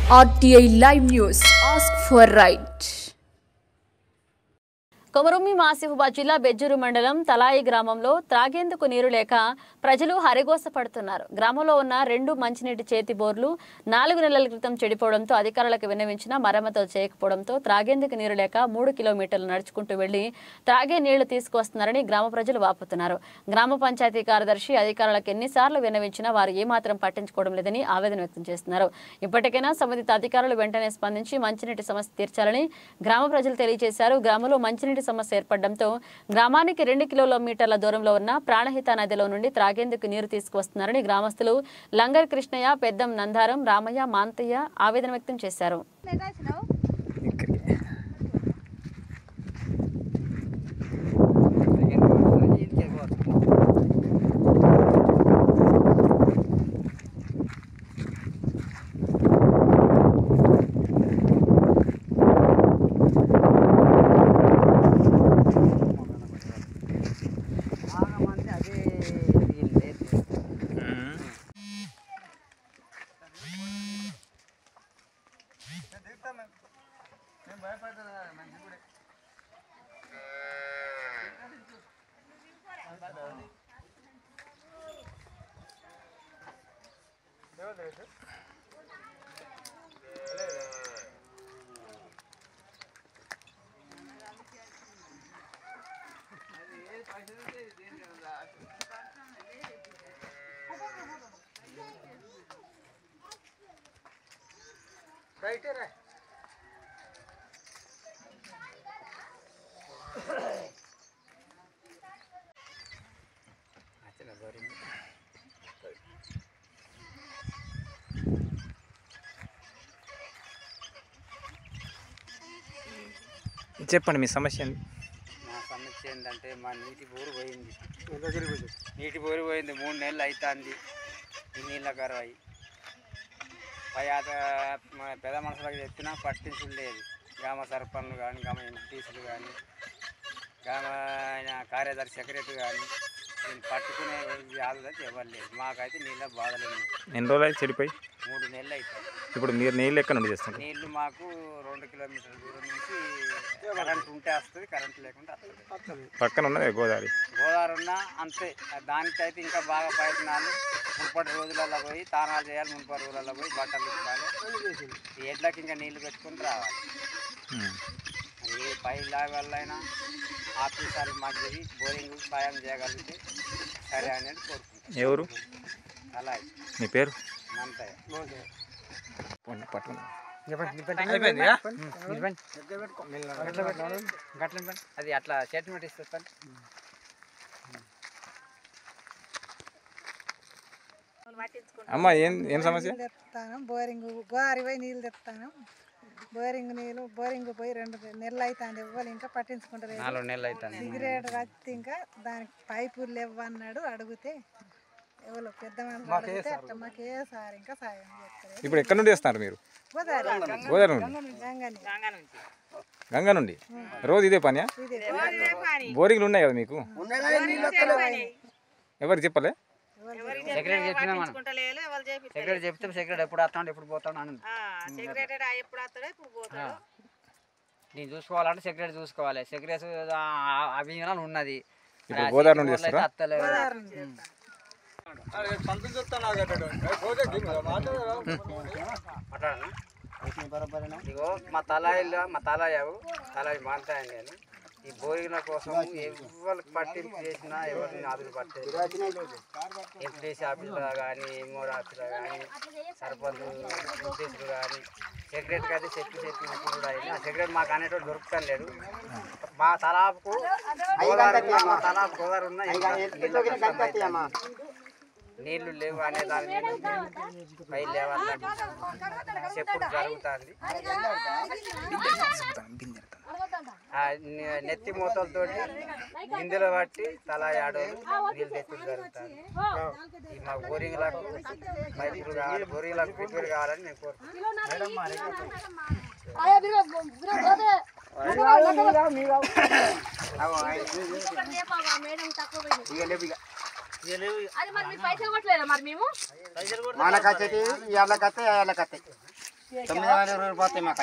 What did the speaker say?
RTI Live News. Ask for right. కొమరుమి Asifabad జిల్లా బెజ్జూరు మండలం తలాయి గ్రామంలో త్రాగేందుకు నీరు లేక ప్రజలు హరిగోస పడుతున్నారు. గ్రామంలో ఉన్న 2 మంచినీటి చేతి బోర్లు 4 నెలల క్రితం చెడిపోవడంతో అధికారులకు విన్నవించినా మరమ్మతులు చేయకపోవడంతో త్రాగేందుకు నీరు లేక 3 కిలోమీటర్లు నడుచుకుంటూ వెళ్లి త్రాగే నీళ్లు తీసుకువస్తున్నారని గ్రామ ప్రజలు వాపోతున్నారు. గ్రామ పంచాయతీ కార్యదర్శి అధికారులకు ఎన్నిసార్లు విన్నవించినా వారు ఏమాత్రం పట్టించుకోవడం లేదని ఆవేదన వ్యక్తం చేస్తున్నారు. ఇప్పటికైనా సంబంధిత అధికారులు వెంటనే స్పందించి మంచినీటి సమస్య తీర్చాలని గ్రామ ప్రజలు తెలియజేశారు. గ్రామంలో మంచినీటి సమస్య ఏర్పడడంతో గ్రామానికి 2 కిలోమీటర్ల దూరంలో ఉన్న ప్రాణహిత నదిలో నుండి త్రాగేందుకు నీరు తీసుకువస్తున్నారని గ్రామస్తులు లంగర్ కృష్ణయ్య, పెద్దం నందారం, రామయ్య, మాంతయ్య ఆవేదన వ్యక్తం చేశారు. చెప్పండి మీ సమస్య. మా సమస్య ఏంటంటే మా నీటి బోరు పోయింది. 3 నెలలు అవుతుంది. ఈ నీళ్ళ కరవాయి పెద్ద మనుషులకు చెప్పినా పట్టించులు లేదు. గ్రామ సర్పంచ్లు కానీ, గ్రామ ఎంపీసీలు కానీ, గ్రామ కార్యదర్శి సెక్రటరీ కానీ దీన్ని పట్టుకునే ఆలోచన ఎవరు లేదు. మాకైతే నీళ్ళ బాధలేదు. ఎన్ని రోజులు అయితే చెడిపోయి? 3 నెలలు అవుతుంది. ఇప్పుడు మీరు నీళ్ళు ఎక్కడ నుండి చేస్తారు? నీళ్లు మాకు 2 కిలోమీటర్ల దూరం నుంచి కరెంట్ ఉంటే వస్తుంది, కరెంట్ లేకుండా వస్తుంది. పక్కన ఉన్నది గోదావరి ఉన్నా అంతే. దానికైతే ఇంకా బాగా ప్రయత్నాలు. మునుపటి రోజులలో పోయి తానాలు చేయాలి, మునుపటి రోజులలో పోయి బట్టలు ఇవ్వాలి, ఈ ఎడ్లకి ఇంకా నీళ్లు పెట్టుకుని రావాలి. ఏ పై వల్ల అయినా ఆఫీసర్లు మధ్యది బోరింగ్ సాయం చేయగలిగితే సరే అనేది కోరుకుంటాం. ఎవరు? అలాగే. మీ పేరు? మంతయ్య. అది అట్లా స్టేట్మెంట్ ఇస్తాను. అమ్మ ఏం సమస్య? బోరింగ్ గోదావరి పోయి నీళ్ళు తెస్తాను. బోరింగ్ పోయి 2 నెలలు అవుతుంది. ఇవ్వాలి ఇంకా పట్టించుకుంటారు. 4 నెలలు అవుతుంది. సిగరెట్ రక్తి ఇంకా దానికి పైపులు లేవన్నాడు. అడిగితే ఎవరు పెద్ద మనుషులు అట్లా మాకు ఏ సార్ ఇంకా సాయం చేస్తారు. ఇప్పుడు ఎక్కడ నుండి వేస్తున్నారు మీరు? గోదావరి నుండి. గంగా నుండి రోజు ఇదే పని? బోరింగ్లు ఉన్నాయి కదా మీకు? ఎవరు చెప్పలే? సెక్రటరీ చెప్పినా మనం. సెక్రటరీ చెప్తే సెక్రటరీ ఎప్పుడు వస్తాడు ఎప్పుడు పోతాడు అని నేను చూసుకోవాలంటే సెక్రటరీ చూసుకోవాలి. సెక్రటరీ అభియానం ఉన్నది. ఇప్పుడు గోదావరి నుండి చేస్తారా? ఇగో మా తలాయి మాంతాయి. నేను ఈ బోరింగ్ల కోసం ఎవరికి పట్టింపు చేసినా ఎవరిని ఆదులు పట్టేది. ఎంపీసీ ఆఫీసులో కానీ, ఎంఓడి ఆఫీసులో కానీ, సర్పంచ్ ఎంపీసీలు కానీ, సెక్రటరీకి అయితే చెప్పి కూడా అయింది. ఆ సెక్రటరీ మాకు అనేటువంటి దొరుకుతాను లేదు. మా తలాపుకు గోదావరి ఉన్న నీళ్లు లేవు అనే దాని మీద పై లేవాలని చెప్పుడు జరుగుతుంది. నెత్తి మూతలతో గిందెలు పట్టి తలా ఆడోళ్ళు నీళ్ళు తెచ్చుడు జరుగుతుంది. మా బోరింగ్లకు పైపులు కావాలి, బోరింగ్లకు ప్రిపేర్ కావాలని మేము కోరుకుంటున్నాం. మనకైతే ఇళ్ళకైతే 920 రూపాయలు మాకు